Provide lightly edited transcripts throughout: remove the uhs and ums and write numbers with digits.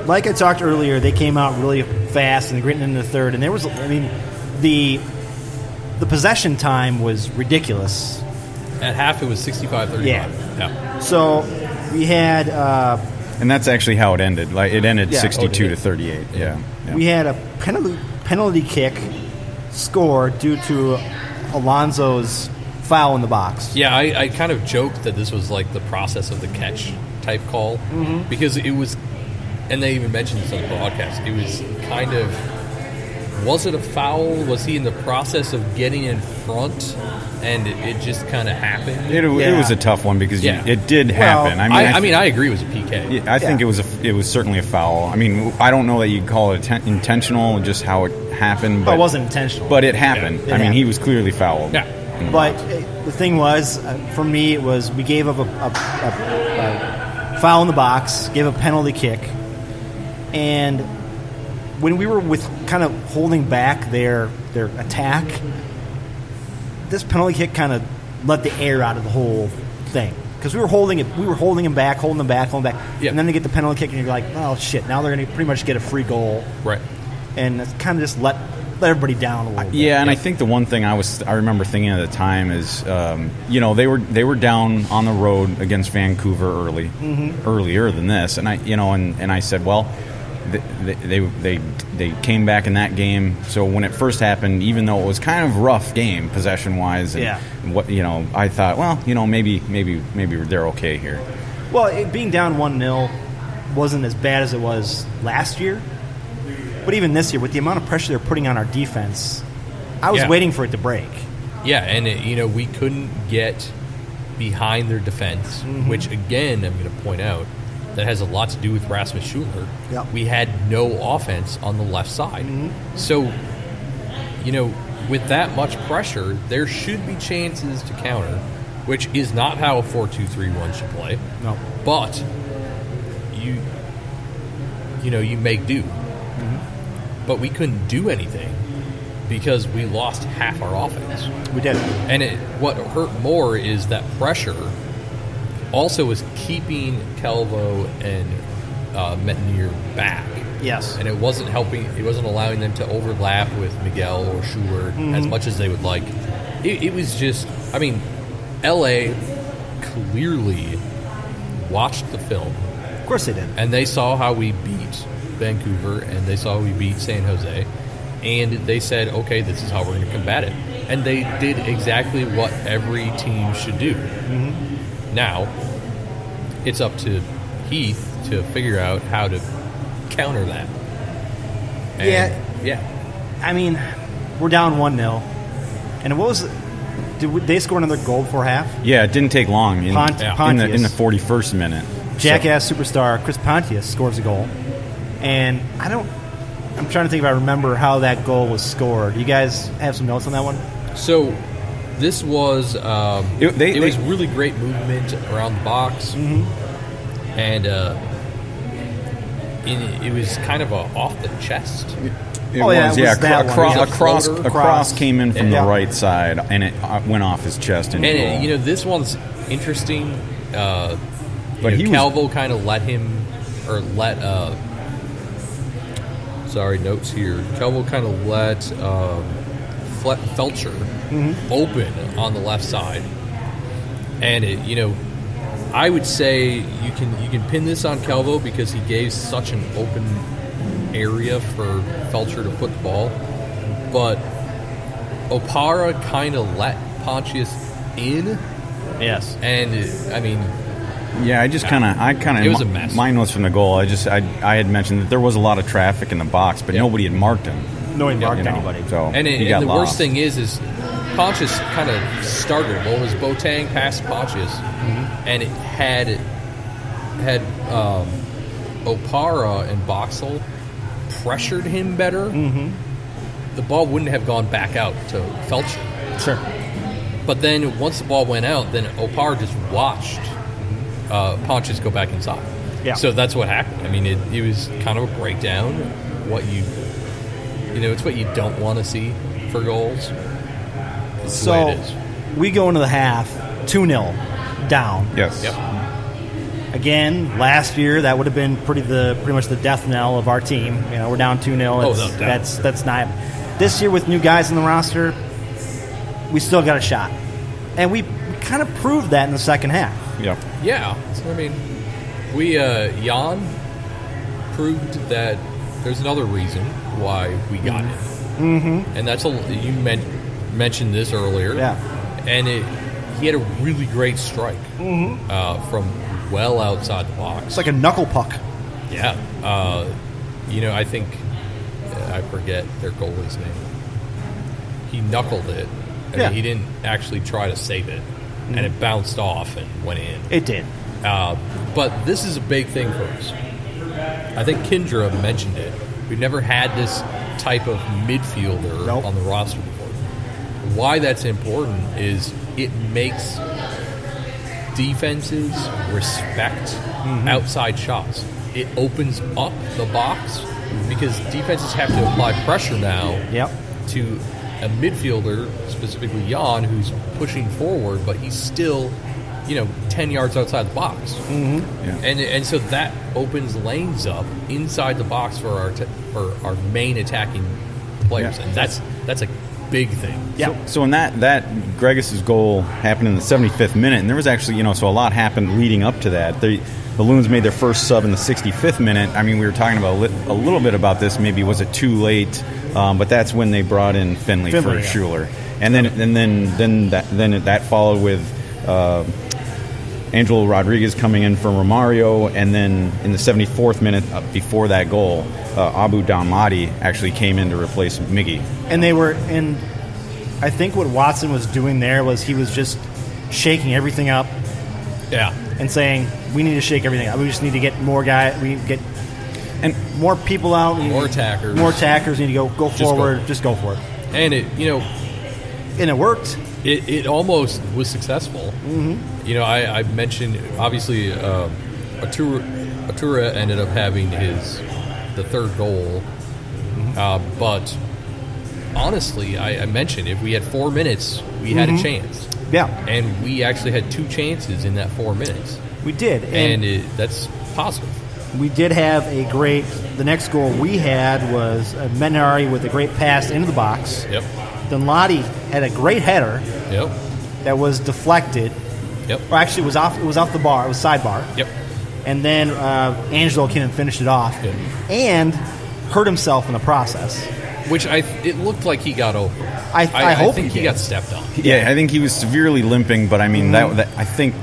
like I talked earlier, they came out really fast and gritting into the third, and there was, the possession time was ridiculous. At half, it was 65-35. Yeah. So we had, and that's actually how it ended. Like it ended 62 to 38. Yeah. We had a penalty kick score due to Alonso's foul in the box. Yeah, I kind of joked that this was like the process of the catch type call because it was, and they even mentioned this on the broadcast, it was kind of, was it a foul? Was he in the process of getting in front and it just kind of happened? It was a tough one because it did happen. I agree it was a PK. I think it was certainly a foul. I mean, I don't know that you'd call it intentional, just how it happened. But it wasn't intentional. But it happened. Yeah, happened. He was clearly fouled. Yeah. But the thing was, for me, it was we gave up a foul in the box, gave a penalty kick, and when we were kind of holding back their attack, this penalty kick kind of let the air out of the whole thing because we were holding them back, and then they get the penalty kick, and you're like, oh shit! Now they're going to pretty much get a free goal, right? And it's kind of just let everybody down a little bit. Yeah, and I think the one thing I remember thinking at the time is, they were down on the road against Vancouver earlier than this, and I said, well, they came back in that game. So when it first happened, even though it was kind of rough game possession wise, and I thought, well, maybe they're okay here. Well, being down 1-0 wasn't as bad as it was last year. But even this year, with the amount of pressure they're putting on our defense, I was waiting for it to break. Yeah, and we couldn't get behind their defense, which, again, I'm going to point out, that has a lot to do with Rasmus Schuler. Yep. We had no offense on the left side. So, with that much pressure, there should be chances to counter, which is not how a 4-2-3-1 should play. No. But you make do. But we couldn't do anything because we lost half our offense. We did. And what hurt more is that pressure also was keeping Calvo and Metnier back. Yes. And it wasn't helping. It wasn't allowing them to overlap with Miguel or Schuler as much as they would like. It was just, L.A. clearly watched the film. Of course they did. And they saw how we beat Vancouver, and they saw we beat San Jose, and they said, okay, this is how we're going to combat it. And they did exactly what every team should do. Now, it's up to Heath to figure out how to counter that. And we're down 1-0. And what was it? Did they score another goal before half? Yeah, it didn't take long. In the 41st minute. Jackass superstar Chris Pontius scores a goal. And I'm trying to think if I remember how that goal was scored. You guys have some notes on that one? So this was it was really great movement around the box, and it was kind of off the chest. A cross came in from the right side, and it went off his chest. And this one's interesting. But Calvo kind of let notes here. Calvo kind of let Felcher open on the left side, and I would say you can pin this on Calvo because he gave such an open area for Felcher to put the ball, but Opara kind of let Pontius in. Yes, and yeah, it was a mess. My notes from the goal, I had mentioned that there was a lot of traffic in the box, but nobody had marked him. Nobody marked anybody. So and the worst thing is Pontius kind of started. Well, it was Boateng past Pontius, and it had Opara and Boxall pressured him better. The ball wouldn't have gone back out to Felcher. Sure. But then once the ball went out, then Opara just watched Pontius go back inside. Yeah. So that's what happened. It was kind of a breakdown. It's what you don't want to see for goals. It's the way it is. We go into the half 2-0 down. Yes. Yep. Again, last year that would have been pretty much the death knell of our team. You know, we're down 2-0. No doubt. That's not. This year with new guys in the roster, we still got a shot, and we kind of proved that in the second half. Yeah. So, I mean, we Jan proved that there's another reason why we got it, and that's you mentioned this earlier. Yeah, and he had a really great strike from well outside the box. It's like a knuckle puck. Yeah. I think I forget their goalie's name. He knuckled it. I mean, he didn't actually try to save it, and it bounced off and went in. It did. But this is a big thing for us. I think Kendra mentioned it. We've never had this type of midfielder on the roster before. Why that's important is it makes defenses respect outside shots. It opens up the box because defenses have to apply pressure now to a midfielder, specifically Jan, who's pushing forward, but he's still 10 yards outside the box. And so that opens lanes up inside the box for our main attacking players, and that's a big thing. So in that Gregus' goal happened in the 75th minute, and there was actually so a lot happened leading up to that. The Loons made their first sub in the 65th minute. I mean, we were talking about a little bit about this. Maybe was it too late? But that's when they brought in Finley for Schuler, and then that followed with Angelo Rodriguez coming in for Romario, and then in the 74th minute before that goal, Abu Dalmati actually came in to replace Miggy. And I think what Watson was doing there was he was just shaking everything up. Yeah. And saying, we need to shake everything up. We just need to get more guys. We get more people out. More attackers. More attackers need to go forward. Just go for it. And it, and it worked. It almost was successful. I mentioned, obviously, Atura ended up having the third goal. But honestly, I mentioned if we had 4 minutes, we had a chance. Yeah. And we actually had 2 chances in that 4 minutes. We did. And that's positive. We did have the next goal we had was Menari with a great pass into the box. Yep. Then Lottie had a great header. Yep. That was deflected. Yep. Or actually, it was off the bar. It was sidebar. Yep. And then Angelo came and finished it off. Yep. And hurt himself in the process. Which it looked like he got over. I hope he got stepped on. Yeah, I think he was severely limping, but I mean that I think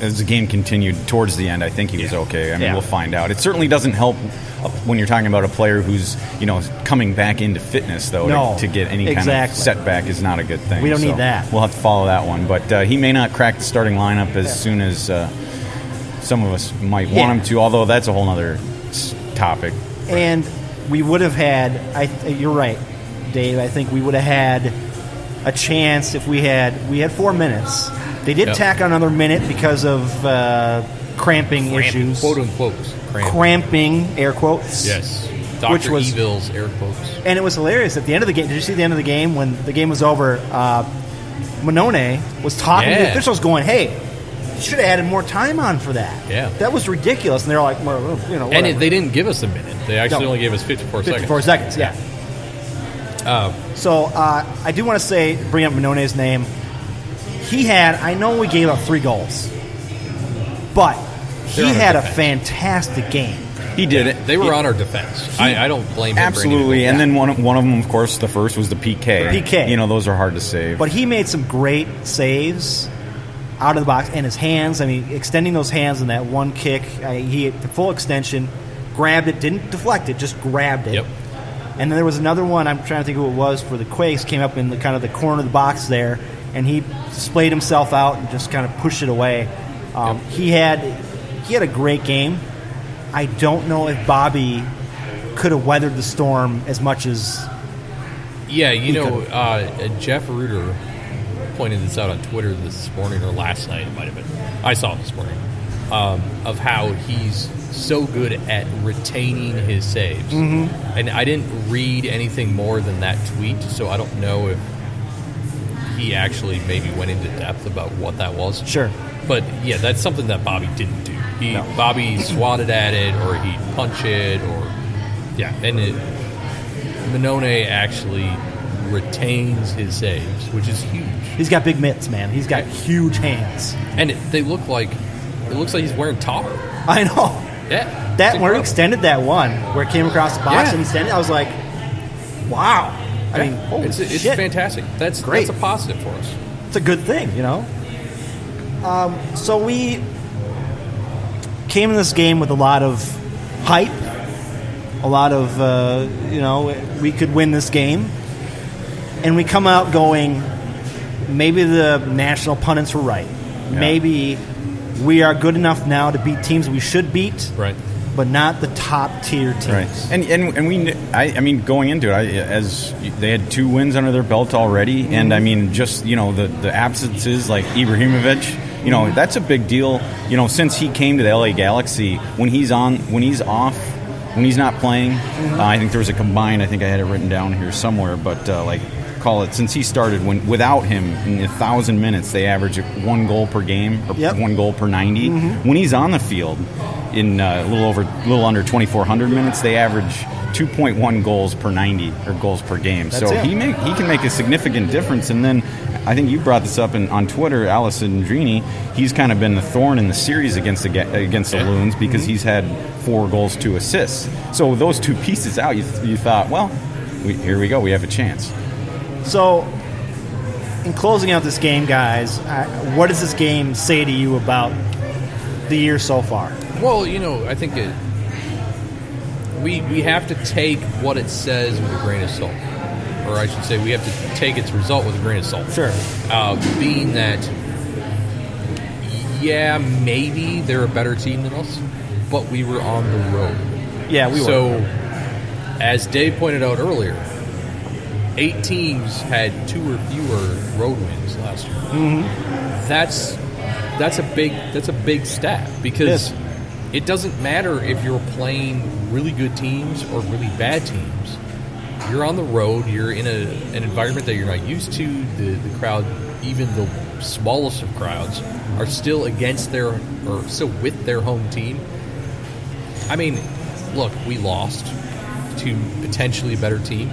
as the game continued towards the end, I think he was okay. I mean, we'll find out. It certainly doesn't help when you're talking about a player who's coming back into fitness, though. To get any kind of setback is not a good thing. We don't need that. We'll have to follow that one, but he may not crack the starting lineup as soon as some of us might want him to. Although that's a whole other topic. And we would have had. You're right, Dave. I think we would have had a chance if we had 4 minutes. They did tack on another minute because of cramping issues. Quote unquote. Cramping, air quotes. Yes. Dr. Evil's air quotes. And it was hilarious. At the end of the game, did you see the end of the game? When the game was over, Manone was talking to the officials going, hey, you should have added more time on for that. Yeah. That was ridiculous. And they're like, well, whatever. And they didn't give us a minute. They actually only gave us 54 seconds. 54 seconds, yeah. So I do want to bring up Manone's name. I know we gave up 3 goals, but he had a fantastic game. He did it. They were on our defense. I don't blame him. Absolutely. And then one of them, of course, the first was the PK. Those are hard to save. But he made some great saves out of the box, and his hands, extending those hands in that one kick, he hit the full extension, grabbed it, didn't deflect it, just grabbed it. Yep. And then there was another one, I'm trying to think who it was, for the Quakes, came up in the kind of the corner of the box there, and he splayed himself out and just kind of pushed it away. He had a great game. I don't know if Bobby could have weathered the storm as much as Jeff Reuter pointed this out on Twitter this morning or last night. It might have been. I saw it this morning. Of how he's so good at retaining his saves. And I didn't read anything more than that tweet, so I don't know if he actually maybe went into depth about what that was. Sure. But, yeah, that's something that Bobby didn't do. Bobby swatted at it, or he'd punch it, and Minone actually retains his saves, which is huge. He's got big mitts, man. He's got huge hands, and it looks like he's wearing tar. I know. Yeah, that where he extended that one, where it came across the box and he extended, I was like, wow. I mean, holy it's shit. fantastic. That's great. That's a positive for us. It's a good thing, you know. So we came in this game with a lot of hype, a lot of we could win this game, and we come out going, maybe the national pundits were right. Yeah. Maybe we are good enough now to beat teams we should beat, right? But not the top tier teams. Right. And we, I mean, going into it, as they had 2 wins under their belt already, and I mean, just the absences like Ibrahimovic, that's a big deal. Since he came to the LA Galaxy, when he's off, when he's not playing, I think there was a combined. I think I had it written down here somewhere, but call it, since he started, without him in 1,000 minutes, they average 1 goal per game, or 1 goal per 90. When he's on the field, in a little under 2,400 minutes, they average 2.1 goals per 90, or goals per game. That's so it. he can make a significant difference. And then I think you brought this up on Twitter, Allison Drini. He's kind of been the thorn in the series against the Loons, because he's had 4 goals, 2 assists. So those 2 pieces out, you thought, well, here we go, we have a chance. So, in closing out this game, guys, what does this game say to you about the year so far? Well, I think we have to take what it says with a grain of salt. Or I should say, we have to take its result with a grain of salt. Sure. Being that, maybe they're a better team than us, but we were on the road. Yeah, we were. So, as Dave pointed out earlier, 8 teams had 2 or fewer road wins last year. Mm-hmm. That's a big stat, because it doesn't matter if you're playing really good teams or really bad teams. You're on the road. You're in an environment that you're not used to. The crowd, even the smallest of crowds, are still still with their home team. I mean, look, we lost to potentially a better team,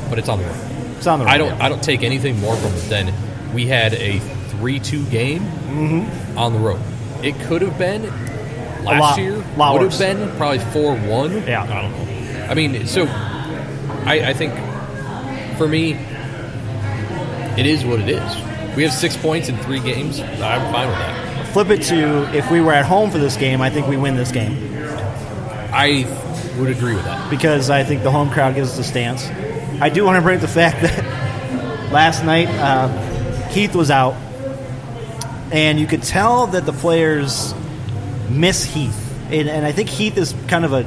but it's on the road. It's on the road. I don't take anything more from it than we had a 3-2 game on the road. It could have been last year. Would have been probably 4-1. Yeah, I don't know. I mean, so I think for me, it is what it is. We have 6 points in 3 games. I'm fine with that. Flip it to, if we were at home for this game, I think we win this game. I would agree with that. Because I think the home crowd gives us a stance. I do want to bring up the fact that last night Heath was out, and you could tell that the players miss Heath. And I think Heath is kind of a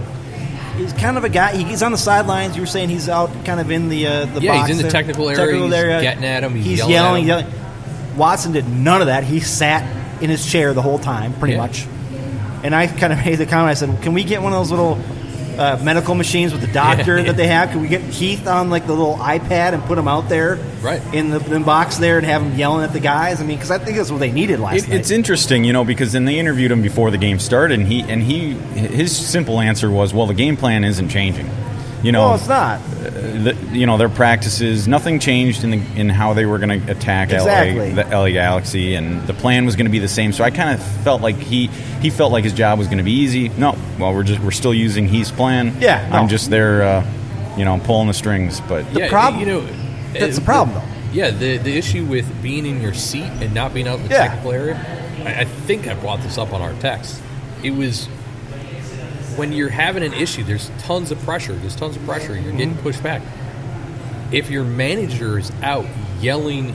guy. He's on the sidelines. You were saying he's out kind of in the box. Yeah, he's in the technical area. He's getting at him. He's yelling. Watson did none of that. He sat in his chair the whole time, pretty much. And I kind of made the comment. I said, can we get one of those little medical machines with the doctor that they have? Can we get Heath on like the little iPad and put him out there in the box there and have him yelling at the guys? I mean, because I think that's what they needed last night. It's interesting, because then they interviewed him before the game started, and his simple answer was, well, the game plan isn't changing. Well, it's not. Their practices, nothing changed in how they were going to attack the LA Galaxy, and the plan was going to be the same. So I kind of felt like he felt like his job was going to be easy. No, well, we're still using Heath's plan. Yeah, no. I'm just there, pulling the strings. But the problem, that's the problem, though. Yeah, the issue with being in your seat and not being out in the technical area, I think I brought this up on our text. It was, when you're having an issue, there's tons of pressure. You're getting pushed back. If your manager is out yelling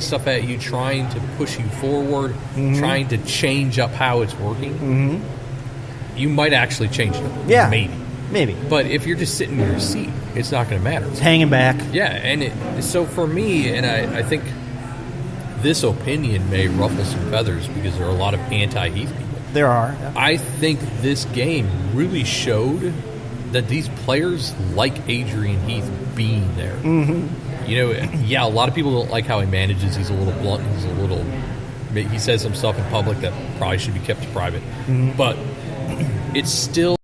stuff at you, trying to push you forward, trying to change up how it's working, you might actually change it. Yeah, maybe. But if you're just sitting in your seat, it's not going to matter. It's hanging back. Yeah, and so for me, and I think this opinion may ruffle some feathers because there are a lot of anti-Heath people. There are. Yeah. I think this game really showed that these players like Adrian Heath being there. A lot of people don't like how he manages. He's a little blunt. He's a little he says some stuff in public that probably should be kept private. But it's still